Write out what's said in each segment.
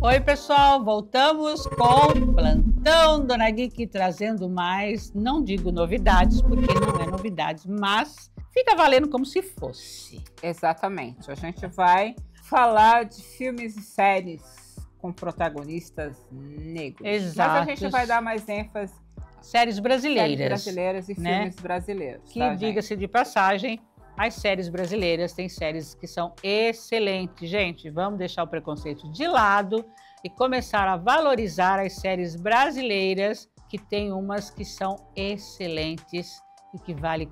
Oi, pessoal, voltamos com Plantão Dona Geek, trazendo mais, não digo novidades, porque não é novidades, mas fica valendo como se fosse. Exatamente, a gente vai falar de filmes e séries com protagonistas negros. Exato. Mas a gente vai dar mais ênfase séries brasileiras. Séries brasileiras e filmes brasileiros. Que, diga-se de passagem, as séries brasileiras têm séries que são excelentes. Gente, vamos deixar o preconceito de lado e começar a valorizar as séries brasileiras, que tem umas que são excelentes e que vale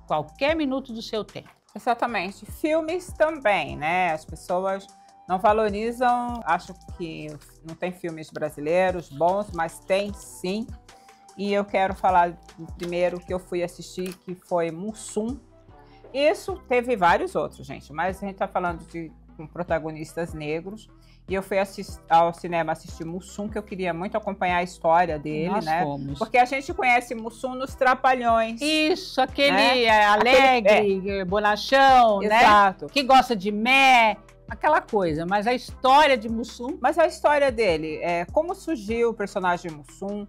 qualquer minuto do seu tempo. Exatamente. Filmes também, né? As pessoas não valorizam, acho que não tem filmes brasileiros bons, mas tem sim. E eu quero falar do primeiro que eu fui assistir, que foi Mussum. Isso teve vários outros, gente, mas a gente está falando com protagonistas negros. E eu fui ao cinema assistir Mussum, que eu queria muito acompanhar a história dele, Nós né? fomos. Porque a gente conhece Mussum nos Trapalhões. Isso, aquele né? alegre, bonachão, Exato. Né? Que gosta de mé, aquela coisa. Mas a história de Mussum... Mas a história dele, como surgiu o personagem Mussum,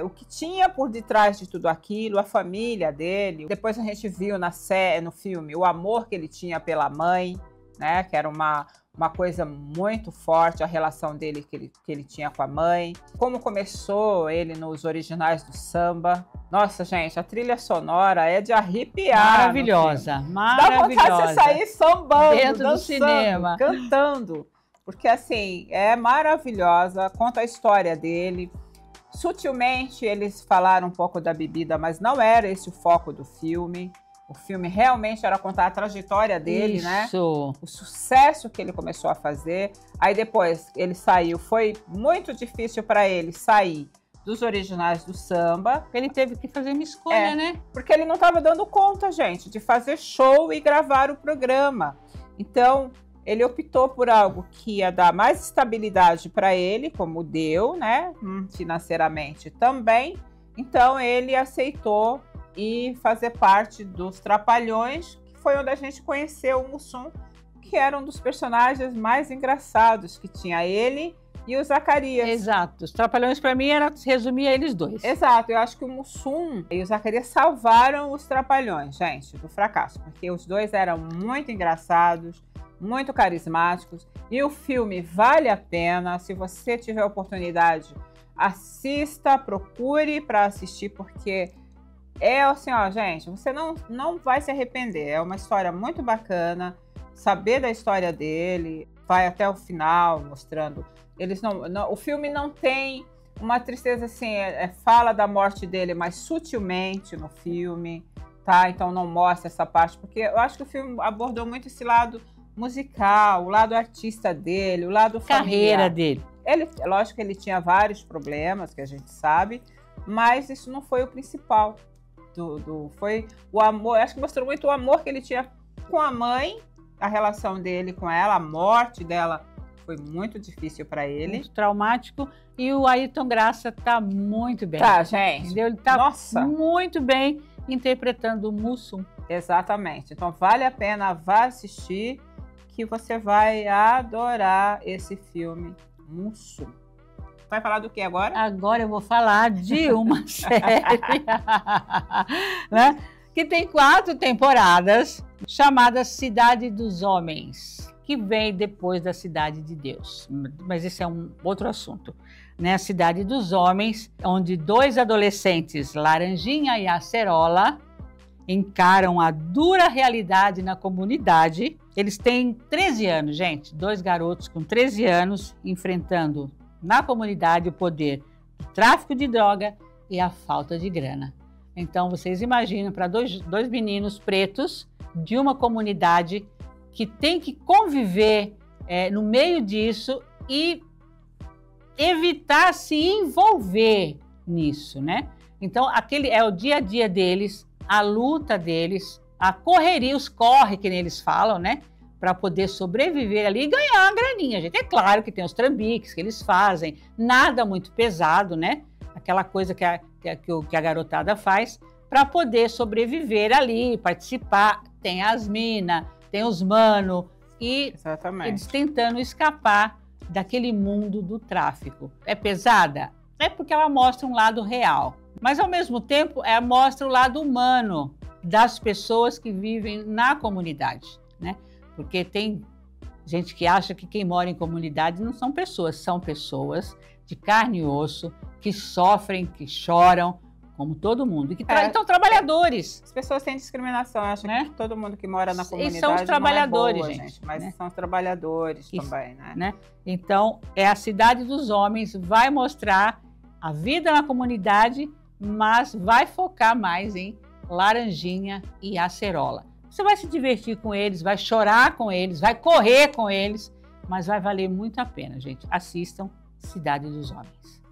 o que tinha por detrás de tudo aquilo, a família dele. Depois a gente viu no filme o amor que ele tinha pela mãe, né? Que era uma coisa muito forte, a relação dele que ele tinha com a mãe. Como começou ele nos originais do samba. Nossa, gente, a trilha sonora é de arrepiar. Maravilhosa, maravilhosa. Dá vontade de sair sambando, dentro dançando, do cinema, cantando. Porque, assim, é maravilhosa, conta a história dele. Sutilmente, eles falaram um pouco da bebida, mas não era esse o foco do filme. O filme realmente era contar a trajetória dele, né? O sucesso que ele começou a fazer. Aí depois ele saiu. Foi muito difícil para ele sair dos originais do samba. Ele teve que fazer uma escolha, né? Porque ele não estava dando conta, gente, de fazer show e gravar o programa. Então, ele optou por algo que ia dar mais estabilidade para ele, como deu, né? Financeiramente também. Então, ele aceitou e fazer parte dos Trapalhões, que foi onde a gente conheceu o Mussum, que era um dos personagens mais engraçados, que tinha ele e o Zacarias. Exato. Os Trapalhões, para mim, resumia eles dois. Exato. Eu acho que o Mussum e o Zacarias salvaram os Trapalhões, gente, do fracasso, porque os dois eram muito engraçados, muito carismáticos, e o filme vale a pena. Se você tiver oportunidade, assista, procure para assistir, porque assim, ó, gente, você não vai se arrepender. É uma história muito bacana. Saber da história dele, vai até o final mostrando. O filme não tem uma tristeza assim, fala da morte dele, mas sutilmente no filme, tá? Então não mostra essa parte, porque eu acho que o filme abordou muito esse lado musical, o lado artista dele, o lado carreira familiar dele. Lógico que ele tinha vários problemas, que a gente sabe, mas isso não foi o principal. Foi o amor, acho que mostrou muito o amor que ele tinha com a mãe, a relação dele com ela, a morte dela foi muito difícil para ele. Muito traumático, e o Ayrton Graça tá muito bem. Tá, gente. Entendeu? Ele tá muito bem interpretando o Mussum. Exatamente. Então vale a pena, vá assistir, que você vai adorar esse filme Mussum. Vai falar do que agora? Agora eu vou falar de uma série né, que tem 4 temporadas, chamada Cidade dos Homens, que vem depois da Cidade de Deus. Mas esse é um outro assunto. Né? A Cidade dos Homens, onde 2 adolescentes, Laranjinha e Acerola, encaram a dura realidade na comunidade. Eles têm 13 anos, gente. 2 garotos com 13 anos enfrentando na comunidade o poder do tráfico de droga e a falta de grana. Então, vocês imaginam, para dois meninos pretos de uma comunidade que tem que conviver no meio disso e evitar se envolver nisso, né? Então, aquele é o dia a dia deles, a luta deles, a correria, os corre, que nem eles falam, né? Para poder sobreviver ali e ganhar uma graninha, gente. É claro que tem os trambiques que eles fazem, nada muito pesado, né? Aquela coisa que a garotada faz para poder sobreviver ali, participar. Tem as minas, tem os mano, e Exatamente. eles tentando escapar daquele mundo do tráfico. É pesada? É porque ela mostra um lado real, mas ao mesmo tempo mostra o lado humano das pessoas que vivem na comunidade, né? Porque tem gente que acha que quem mora em comunidade não são pessoas de carne e osso, que sofrem, que choram, como todo mundo, e que então trabalhadores. As pessoas têm discriminação, acham, né, que todo mundo que mora na comunidade são os trabalhadores, não é boa, gente, mas né? São os trabalhadores também, né? Então, a Cidade dos Homens vai mostrar a vida na comunidade, mas vai focar mais em Laranjinha e Acerola. Você vai se divertir com eles, vai chorar com eles, vai correr com eles, mas vai valer muito a pena, gente. Assistam Cidade dos Homens.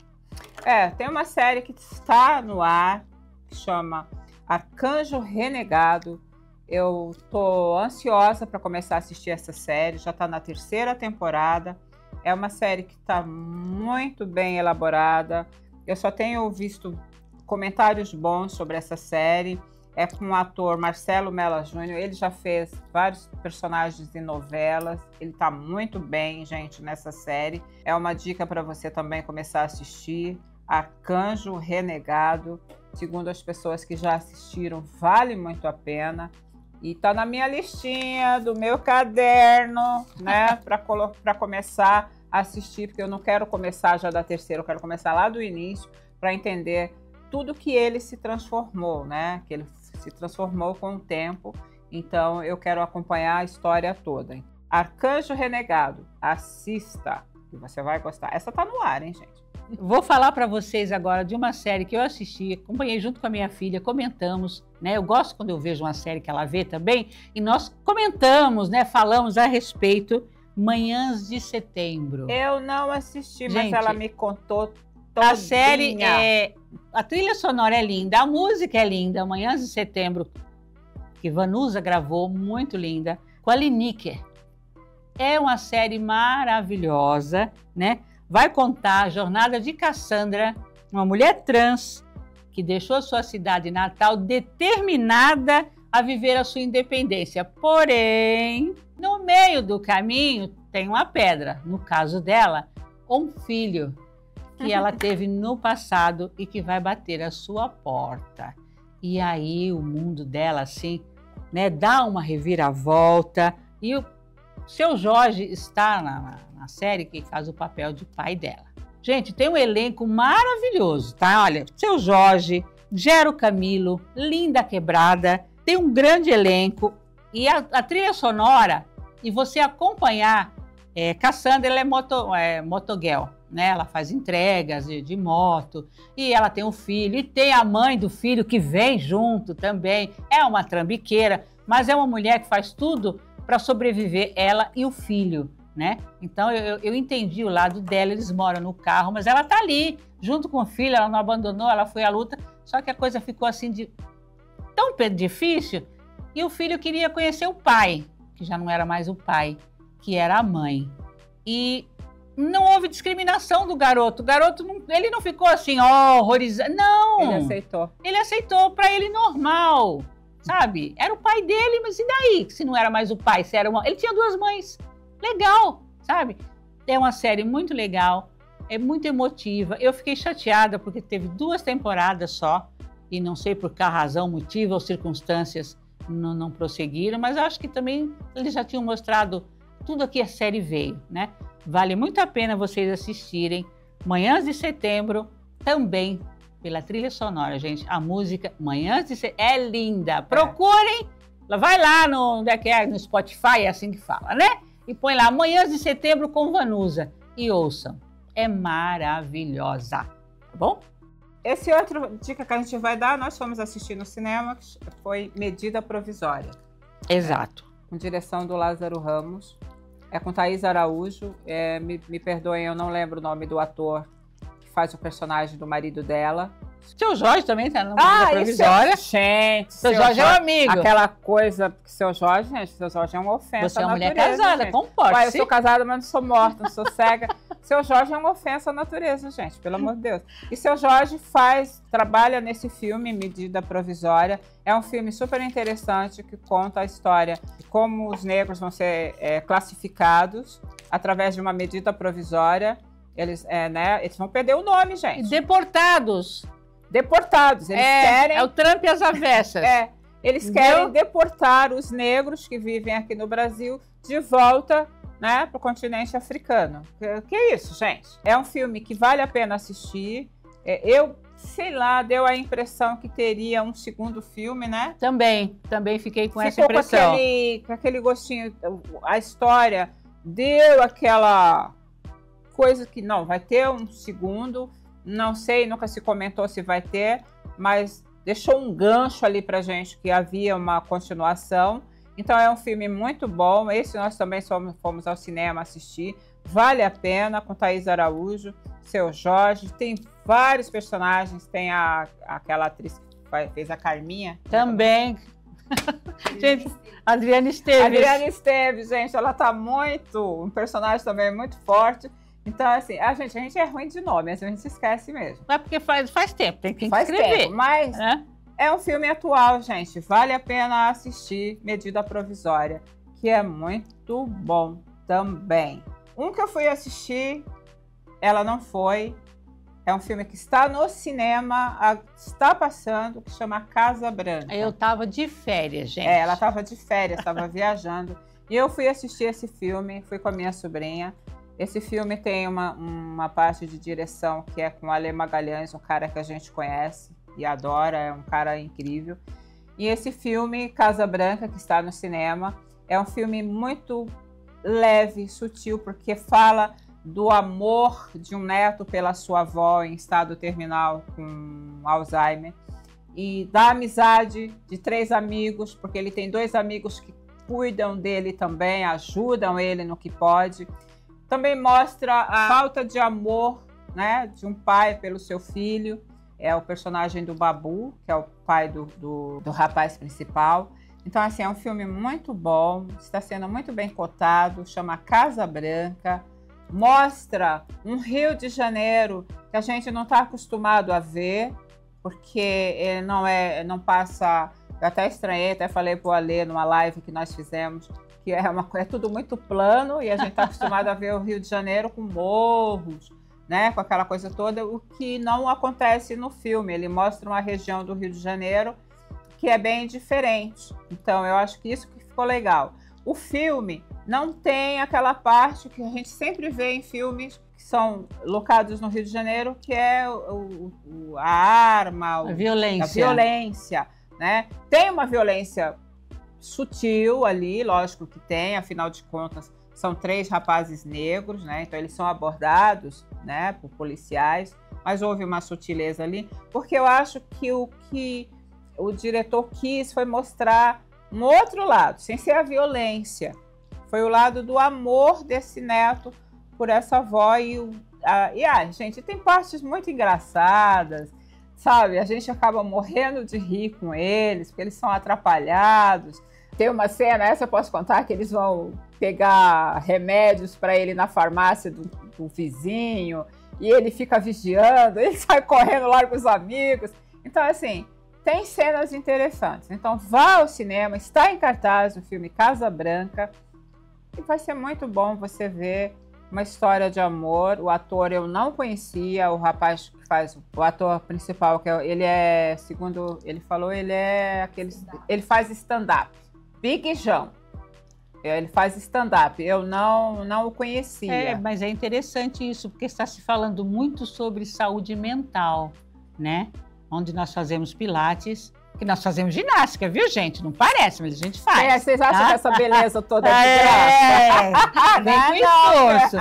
Tem uma série que está no ar, que chama Arcanjo Renegado. Eu tô ansiosa para começar a assistir essa série, já está na 3ª temporada. É uma série que está muito bem elaborada. Eu só tenho visto comentários bons sobre essa série. É com o ator Marcelo Mello Júnior. Ele já fez vários personagens em novelas. Ele está muito bem, gente, nessa série. É uma dica para você também começar a assistir. Arcanjo Renegado. Segundo as pessoas que já assistiram, vale muito a pena. E tá na minha listinha do meu caderno, né? Para começar a assistir, porque eu não quero começar já da 3ª, eu quero começar lá do início para entender tudo que ele se transformou, né? Que ele se transformou com o tempo. Então eu quero acompanhar a história toda. Arcanjo Renegado, assista, que você vai gostar. Essa tá no ar, hein, gente? Vou falar para vocês agora de uma série que eu assisti, acompanhei junto com a minha filha, comentamos, né? Eu gosto quando eu vejo uma série que ela vê também, e nós comentamos, né? Falamos a respeito, Manhãs de Setembro. Eu não assisti, gente, mas ela me contou todinha. A série a trilha sonora é linda, a música é linda, Manhãs de Setembro, que Vanusa gravou, muito linda, com a Lineker. É uma série maravilhosa, né? Vai contar a jornada de Cassandra, uma mulher trans que deixou sua cidade natal determinada a viver a sua independência. Porém, no meio do caminho tem uma pedra, no caso dela, um filho que ela teve no passado e que vai bater a sua porta. E aí o mundo dela, assim, né, dá uma reviravolta e o Seu Jorge está na série que faz o papel de pai dela. Gente, tem um elenco maravilhoso, tá? Olha, Seu Jorge, Gero Camilo, Linda Quebrada, tem um grande elenco e a trilha sonora, e você acompanhar, Cassandra, ela é motoguel, né? Ela faz entregas de moto e ela tem um filho e tem a mãe do filho que vem junto também. É uma trambiqueira, mas é uma mulher que faz tudo para sobreviver, ela e o filho, né? Então eu entendi o lado dela, eles moram no carro, mas ela tá ali, junto com o filho, ela não abandonou, ela foi à luta, só que a coisa ficou assim tão difícil, e o filho queria conhecer o pai, que já não era mais o pai, que era a mãe. E não houve discriminação do garoto. O garoto, ele não ficou assim, horrorizado, não. Ele aceitou. Ele aceitou, para ele normal. Sabe? Era o pai dele, mas e daí? Se não era mais o pai, se era ele tinha 2 mães. Legal, sabe? É uma série muito legal, é muito emotiva. Eu fiquei chateada porque teve 2 temporadas só e não sei por que razão, motivo ou circunstâncias não prosseguiram, mas eu acho que também eles já tinham mostrado tudo que a série veio, né? Vale muito a pena vocês assistirem. Manhãs de Setembro, também pela trilha sonora, gente. A música Manhãs de Setembro é linda. Procurem, vai lá no Spotify, é assim que fala, né? E põe lá Manhãs de Setembro com Vanusa e ouçam. É maravilhosa, tá bom? Esse outro dica que a gente vai dar, nós fomos assistir no cinema, foi Medida Provisória. Exato. Com direção do Lázaro Ramos. É com Thaís Araújo. Me perdoem, eu não lembro o nome do ator que faz o personagem do marido dela. Seu Jorge também tá no Medida Provisória. Gente, seu Jorge é um amigo. Aquela coisa que seu Jorge, gente, seu Jorge é uma ofensa. Você é uma mulher casada, comporte-se. Eu sou casada, mas não sou morta, não sou cega. Seu Jorge é uma ofensa à natureza, gente, pelo amor de Deus. E Seu Jorge trabalha nesse filme, Medida Provisória. É um filme super interessante que conta a história de como os negros vão ser classificados através de uma medida provisória. Eles vão perder o nome, gente. Deportados. Deportados. Eles querem... É o Trump e as avessas. Eles querem deportar os negros que vivem aqui no Brasil de volta, né, para o continente africano. Que é isso, gente? É um filme que vale a pena assistir. Eu, sei lá, deu a impressão que teria um segundo filme, né? Também fiquei com essa impressão. Com aquele gostinho, a história deu aquela coisa que não, vai ter um segundo, não sei, nunca se comentou se vai ter, mas deixou um gancho ali pra gente que havia uma continuação. Então é um filme muito bom. Esse nós também fomos ao cinema assistir. Vale a pena, com Thaís Araújo, Seu Jorge. Tem vários personagens. Tem aquela atriz que fez a Carminha. Também. Gente, Adriana Esteves. Adriana Esteves, gente, ela tá um personagem também muito forte. Então, assim, a gente é ruim de nome, a gente se esquece mesmo. É porque faz tempo, tem que escrever. Faz tempo, mas é um filme atual, gente. Vale a pena assistir, Medida Provisória, que é muito bom também. Um que eu fui assistir, ela não foi. É um filme que está no cinema, está passando, que chama Casa Branca. Eu tava de férias, gente. Ela tava de férias, estava viajando. E eu fui assistir esse filme, fui com a minha sobrinha. Esse filme tem uma parte de direção que é com o Ale Magalhães, um cara que a gente conhece e adora, é um cara incrível. E esse filme, Casa Branca, que está no cinema, é um filme muito leve, sutil, porque fala do amor de um neto pela sua avó em estado terminal com Alzheimer e da amizade de 3 amigos, porque ele tem 2 amigos que cuidam dele também, ajudam ele no que pode. Também mostra a falta de amor, né, de um pai pelo seu filho. É o personagem do Babu, que é o pai do rapaz principal. Então, assim, é um filme muito bom, está sendo muito bem cotado, chama Casa Branca. Mostra um Rio de Janeiro que a gente não está acostumado a ver, porque não passa... Eu até estranhei, até falei para o Alê numa live que nós fizemos, que é tudo muito plano e a gente está acostumado a ver o Rio de Janeiro com morros, né, com aquela coisa toda, o que não acontece no filme. Ele mostra uma região do Rio de Janeiro que é bem diferente. Então, eu acho que isso que ficou legal. O filme não tem aquela parte que a gente sempre vê em filmes que são locados no Rio de Janeiro, que é a arma, a violência. A violência, né? Tem uma violência sutil ali, lógico que tem, afinal de contas, são 3 rapazes negros, né? Então eles são abordados, né, por policiais, mas houve uma sutileza ali, porque eu acho que o que o diretor quis foi mostrar um outro lado, sem ser a violência. Foi o lado do amor desse neto por essa avó gente, tem partes muito engraçadas, sabe? A gente acaba morrendo de rir com eles, porque eles são atrapalhados. Tem uma cena, essa eu posso contar, que eles vão pegar remédios para ele na farmácia do vizinho, e ele fica vigiando, ele sai correndo lá com os amigos. Então, assim, tem cenas interessantes. Então, vá ao cinema, está em cartaz o filme Casa Branca, e vai ser muito bom você ver uma história de amor. O ator eu não conhecia, o rapaz que faz o ator principal, segundo ele falou, ele faz stand-up. Big João. Ele faz stand-up. Eu não o conhecia. Mas é interessante isso, porque está se falando muito sobre saúde mental, né? Onde nós fazemos pilates, que nós fazemos ginástica, viu, gente? Não parece, mas a gente faz. Vocês acham que essa beleza toda é de graça? Vem com esforço.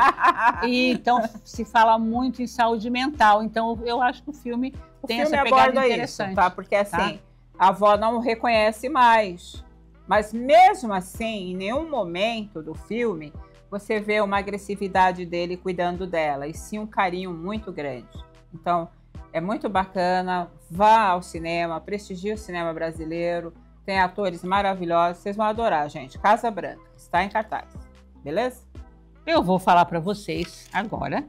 E, então, se fala muito em saúde mental. Então, eu acho que o filme tem essa pegada interessante. Isso, tá? Porque, assim, a avó não o reconhece mais. Mas, mesmo assim, em nenhum momento do filme, você vê uma agressividade dele cuidando dela, e sim um carinho muito grande. Então, é muito bacana, vá ao cinema, prestigie o cinema brasileiro, tem atores maravilhosos, vocês vão adorar, gente. Casa Branca, está em cartaz, beleza? Eu vou falar para vocês agora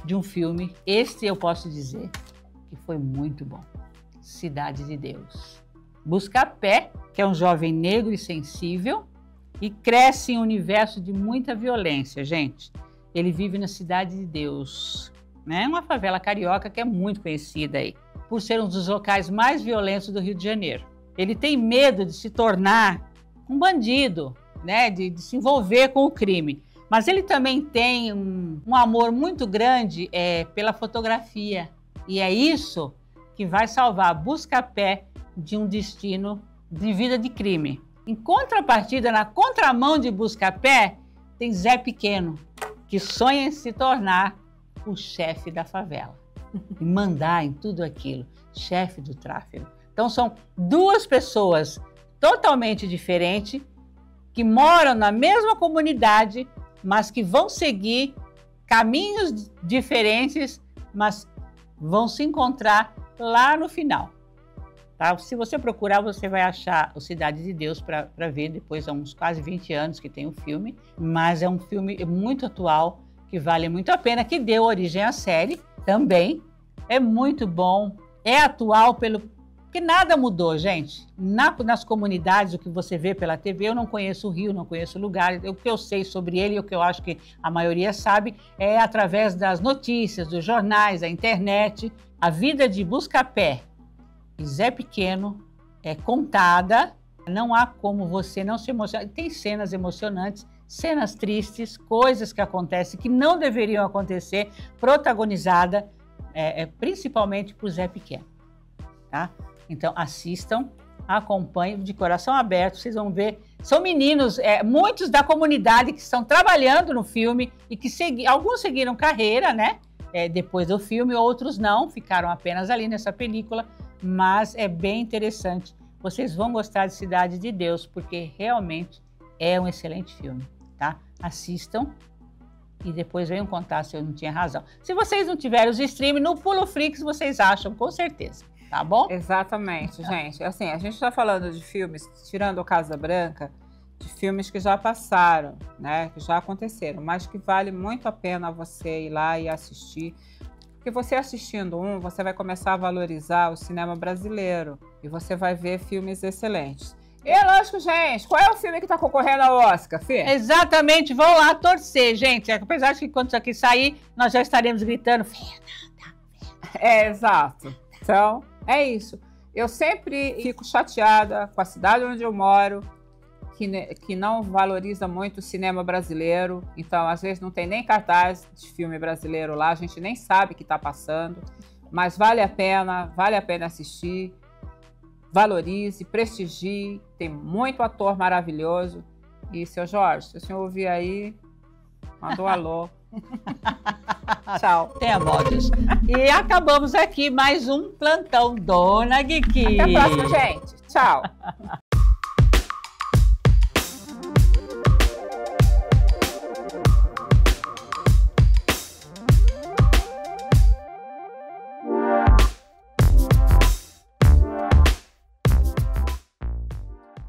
de um filme, este eu posso dizer que foi muito bom. Cidade de Deus. Buscapé, que é um jovem negro e sensível e cresce em um universo de muita violência, gente. Ele vive na Cidade de Deus, né? Uma favela carioca que é muito conhecida aí, por ser um dos locais mais violentos do Rio de Janeiro. Ele tem medo de se tornar um bandido, né? De se envolver com o crime. Mas ele também tem um amor muito grande pela fotografia. E é isso que vai salvar Buscapé de um destino de vida de crime. Em contrapartida, na contramão de Buscapé, tem Zé Pequeno, que sonha em se tornar o chefe da favela. E mandar em tudo aquilo, chefe do tráfico. Então são duas pessoas totalmente diferentes, que moram na mesma comunidade, mas que vão seguir caminhos diferentes, mas vão se encontrar lá no final. Tá? Se você procurar, você vai achar o Cidade de Deus para ver, depois há uns quase 20 anos que tem o filme, mas é um filme muito atual, que vale muito a pena, que deu origem à série também. É muito bom, é atual porque nada mudou, gente. Nas comunidades, o que você vê pela TV, eu não conheço o Rio, não conheço o lugar. O que eu sei sobre ele, o que eu acho que a maioria sabe, é através das notícias, dos jornais, da internet. A vida de Buscapé e Zé Pequeno é contada. Não há como você não se emocionar. Tem cenas emocionantes, cenas tristes, coisas que acontecem que não deveriam acontecer, protagonizada principalmente por Zé Pequeno. Tá? Então, assistam, acompanhem de coração aberto, vocês vão ver. São meninos, muitos da comunidade que estão trabalhando no filme e que alguns seguiram carreira, né? Depois do filme, outros não, ficaram apenas ali nessa película, mas é bem interessante. Vocês vão gostar de Cidade de Deus, porque realmente é um excelente filme, tá? Assistam e depois venham contar se eu não tinha razão. Se vocês não tiverem os streams, no Puloflix vocês acham, com certeza. Tá bom? Exatamente, gente. Assim, a gente está falando de filmes, tirando o Casa Branca, de filmes que já passaram, né? Que já aconteceram, mas que vale muito a pena você ir lá e assistir. Porque você assistindo você vai começar a valorizar o cinema brasileiro e você vai ver filmes excelentes. E é lógico, gente, qual é o filme que está concorrendo ao Oscar, Fê? Exatamente, vão lá torcer, gente. Apesar de que quando isso aqui sair, nós já estaremos gritando. Exato. Então, é isso. Eu sempre fico chateada com a cidade onde eu moro, que não valoriza muito o cinema brasileiro. Então, às vezes, não tem nem cartaz de filme brasileiro lá, a gente nem sabe o que está passando. Mas vale a pena assistir. Valorize, prestigie. Tem muito ator maravilhoso. E, seu Jorge, se o senhor ouvir aí, manda um alô. Tchau. Tenha votos. E acabamos aqui mais um Plantão Dona Guiqui. Até a próxima, gente. Tchau.